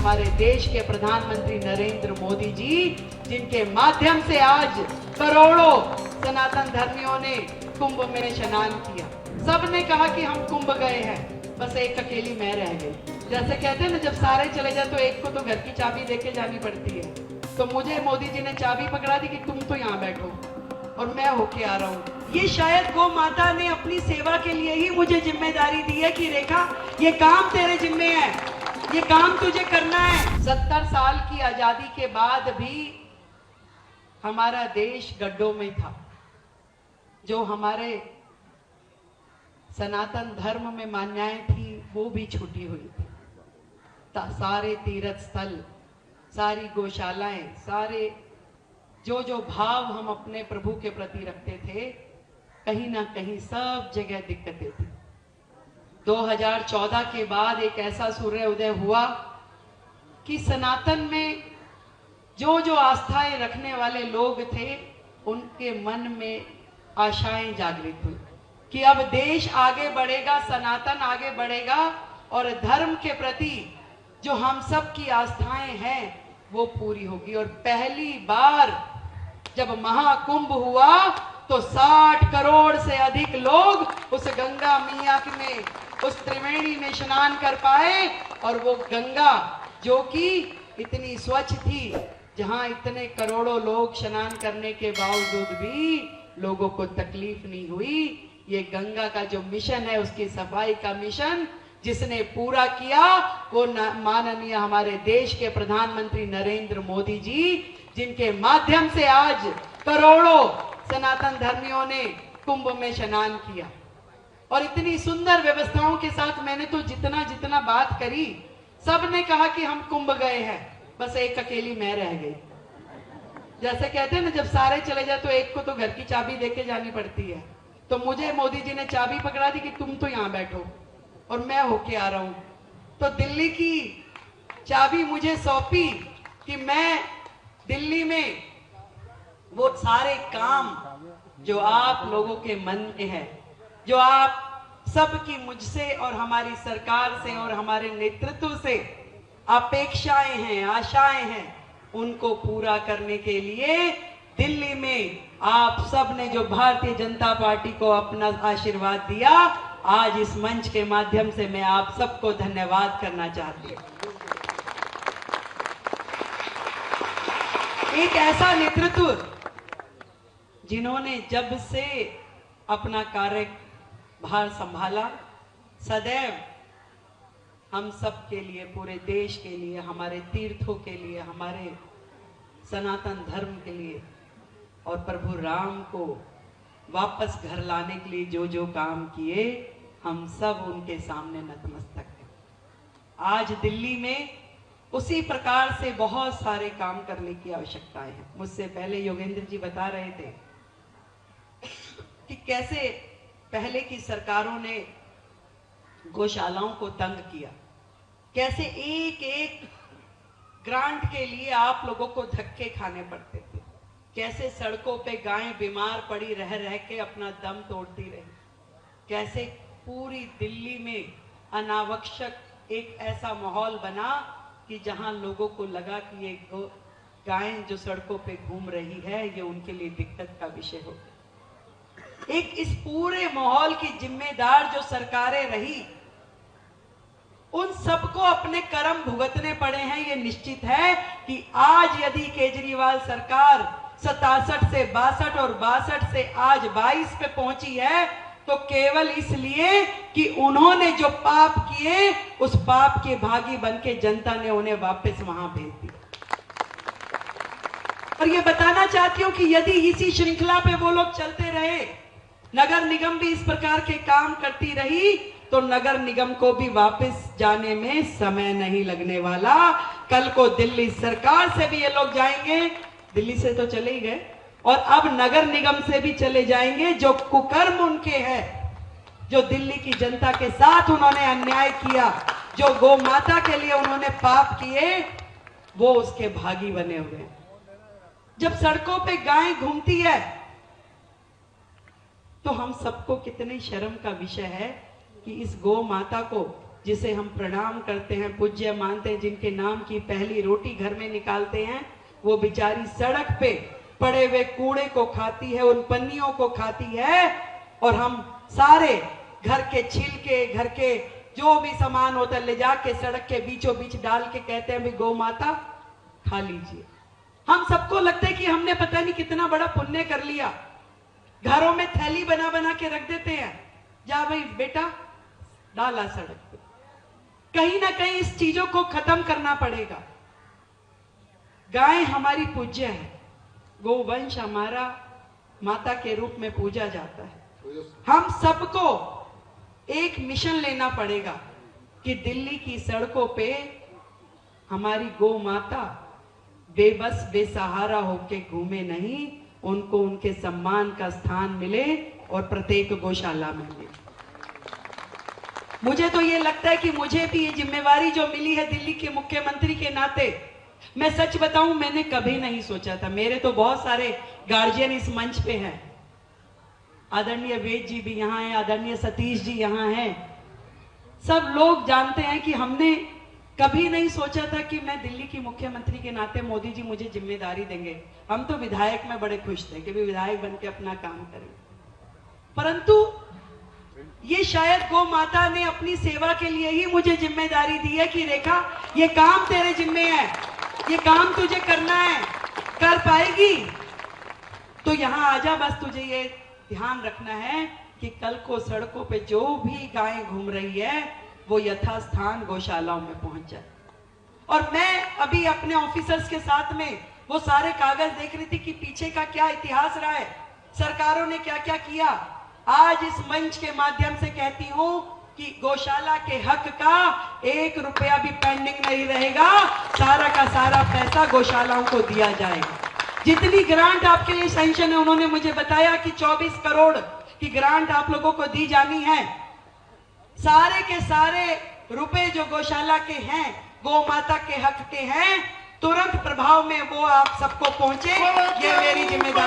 हमारे देश के प्रधानमंत्री नरेंद्र मोदी जी, जिनके माध्यम से आज करोड़ों सनातन धर्मियों ने कुंभ में स्नान किया। सबने कहा कि हम कुंभ गए हैं, बस एक अकेली मैं रह गई। जैसे कहते हैं ना, जब सारे चले जाए तो एक को तो घर की चाबी देके जानी पड़ती है। तो मुझे मोदी जी ने चाबी पकड़ा दी कि तुम तो यहाँ बैठो और मैं होके आ रहा हूँ। ये शायद गौ माता ने अपनी सेवा के लिए ही मुझे जिम्मेदारी दी है कि रेखा, ये काम तेरे जिम्मे है, ये काम तुझे करना है। 70 साल की आजादी के बाद भी हमारा देश गड्ढों में था। जो हमारे सनातन धर्म में मान्यताएं थी वो भी छूटी हुई थी। सारे तीर्थ स्थल, सारी गौशालाएं, सारे जो भाव हम अपने प्रभु के प्रति रखते थे, कहीं ना कहीं सब जगह दिक्कतें थी। 2014 के बाद एक ऐसा सूर्य उदय हुआ कि सनातन में जो आस्थाएं रखने वाले लोग थे, उनके मन में आशाएं जागृत हुई कि अब देश आगे बढ़ेगा, सनातन आगे बढ़ेगा और धर्म के प्रति जो हम सब की आस्थाएं हैं वो पूरी होगी। और पहली बार जब महाकुंभ हुआ तो 60 करोड़ से अधिक लोग उस गंगा मैया में, उस त्रिवेणी में स्नान कर पाए। और वो गंगा जो कि इतनी स्वच्छ थी, जहां इतने करोड़ों लोग स्नान करने के बावजूद भी लोगों को तकलीफ नहीं हुई। ये गंगा का जो मिशन है, उसकी सफाई का मिशन जिसने पूरा किया वो माननीय हमारे देश के प्रधानमंत्री नरेंद्र मोदी जी, जिनके माध्यम से आज करोड़ों सनातन धर्मियों ने कुंभ में स्नान किया। और इतनी सुंदर व्यवस्थाओं के साथ मैंने तो जितना बात करी, सबने कहा कि हम कुंभ गए हैं, बस एक अकेली मैं रह गई। जैसे कहते हैं ना, जब सारे चले जाए तो एक को तो घर की चाबी देके जानी पड़ती है। तो मुझे मोदी जी ने चाबी पकड़ा दी कि तुम तो यहाँ बैठो और मैं होके आ रहा हूं। तो दिल्ली की चाबी मुझे सौंपी कि मैं दिल्ली में वो सारे काम जो आप लोगों के मन में है, जो आप सबकी मुझसे और हमारी सरकार से और हमारे नेतृत्व से अपेक्षाएं हैं, आशाएं हैं, उनको पूरा करने के लिए दिल्ली में आप सब ने जो भारतीय जनता पार्टी को अपना आशीर्वाद दिया, आज इस मंच के माध्यम से मैं आप सबको धन्यवाद करना चाहती हूं। एक ऐसा नेतृत्व जिन्होंने जब से अपना कार्यभार संभाला, सदैव हम सब के लिए, पूरे देश के लिए, हमारे तीर्थों के लिए, हमारे सनातन धर्म के लिए और प्रभु राम को वापस घर लाने के लिए जो काम किए, हम सब उनके सामने नतमस्तक हैं। आज दिल्ली में उसी प्रकार से बहुत सारे काम करने की आवश्यकताएं हैं। मुझसे पहले योगेंद्र जी बता रहे थे कि कैसे पहले की सरकारों ने गौशालाओं को तंग किया, कैसे एक एक ग्रांट के लिए आप लोगों को धक्के खाने पड़ते थे, कैसे सड़कों पे गायें बीमार पड़ी रह के अपना दम तोड़ती रही, कैसे पूरी दिल्ली में अनावश्यक एक ऐसा माहौल बना कि जहां लोगों को लगा कि ये गायें जो सड़कों पे घूम रही है ये उनके लिए दिक्कत का विषय हो गया। एक इस पूरे माहौल की जिम्मेदार जो सरकारें रही, उन सबको अपने कर्म भुगतने पड़े हैं। ये निश्चित है कि आज यदि केजरीवाल सरकार 67 से 62 और 62 से आज 22 पे पहुंची है तो केवल इसलिए कि उन्होंने जो पाप किए उस पाप के भागी बनके जनता ने उन्हें वापस वहां भेज दिया। और ये बताना चाहती हूं कि यदि इसी श्रृंखला पे वो लोग चलते रहे, नगर निगम भी इस प्रकार के काम करती रही, तो नगर निगम को भी वापस जाने में समय नहीं लगने वाला। कल को दिल्ली सरकार से भी ये लोग जाएंगे, दिल्ली से तो चले ही गए, और अब नगर निगम से भी चले जाएंगे। जो कुकर्म उनके हैं, जो दिल्ली की जनता के साथ उन्होंने अन्याय किया, जो गौ माता के लिए उन्होंने पाप किए, वो उसके भागी बने हुए हैं। जब सड़कों पे गाय घूमती है तो हम सबको कितनी शर्म का विषय है कि इस गौ माता को जिसे हम प्रणाम करते हैं, पूज्य मानते हैं, जिनके नाम की पहली रोटी घर में निकालते हैं, वो बेचारी सड़क पे पड़े हुए कूड़े को खाती है, उन पन्नियों को खाती है, और हम सारे घर के छिलके, घर के जो भी सामान होता है ले जाके सड़क के बीचों बीच डाल के कहते हैं भी गौ माता खा लीजिए। हम सबको लगता है कि हमने पता नहीं कितना बड़ा पुण्य कर लिया। घरों में थैली बना बना के रख देते हैं, जा भाई बेटा डाला सड़क पे। कहीं ना कहीं इस चीजों को खत्म करना पड़ेगा। गाय हमारी पूज्य है, गोवंश हमारा माता के रूप में पूजा जाता है। हम सबको एक मिशन लेना पड़ेगा कि दिल्ली की सड़कों पे हमारी गौ माता बेबस बेसहारा होके घूमे नहीं, उनको उनके सम्मान का स्थान मिले और प्रत्येक गौशाला में मिले। मुझे तो ये लगता है कि मुझे भी ये जिम्मेवारी जो मिली है दिल्ली के मुख्यमंत्री के नाते, मैं सच बताऊं मैंने कभी नहीं सोचा था। मेरे तो बहुत सारे गार्जियन इस मंच पे हैं, आदरणीय वेद जी भी यहाँ हैं, आदरणीय सतीश जी यहाँ हैं। सब लोग जानते हैं कि हमने कभी नहीं सोचा था कि मैं दिल्ली की मुख्यमंत्री के नाते मोदी जी मुझे जिम्मेदारी देंगे। हम तो विधायक में बड़े खुश थे कि भी विधायक बन के अपना काम करें, परंतु ये शायद गौ माता ने अपनी सेवा के लिए ही मुझे जिम्मेदारी दी है कि रेखा ये काम तेरे जिम्मे है, ये काम तुझे करना है, कर पाएगी तो यहाँ आजा। बस तुझे ये ध्यान रखना है कि कल को सड़कों पे जो भी गाय घूम रही है वो यथास्थान गौशालाओं में पहुंच जाए। और मैं अभी अपने ऑफिसर्स के साथ में वो सारे कागज देख रही थी कि पीछे का क्या इतिहास रहा है, सरकारों ने क्या क्या किया। आज इस मंच के माध्यम से कहती हूं कि गौशाला के हक का 1 रुपया भी पेंडिंग नहीं रहेगा, सारा का सारा पैसा गौशालाओं को दिया जाएगा। जितनी ग्रांट आपके लिए सैंक्शन है, उन्होंने मुझे बताया कि 24 करोड़ की ग्रांट आप लोगों को दी जानी है। सारे के सारे रुपए जो गौशाला के हैं, गौ माता के हक के हैं, तुरंत प्रभाव में वो आप सबको पहुंचे, ये मेरी जिम्मेदारी।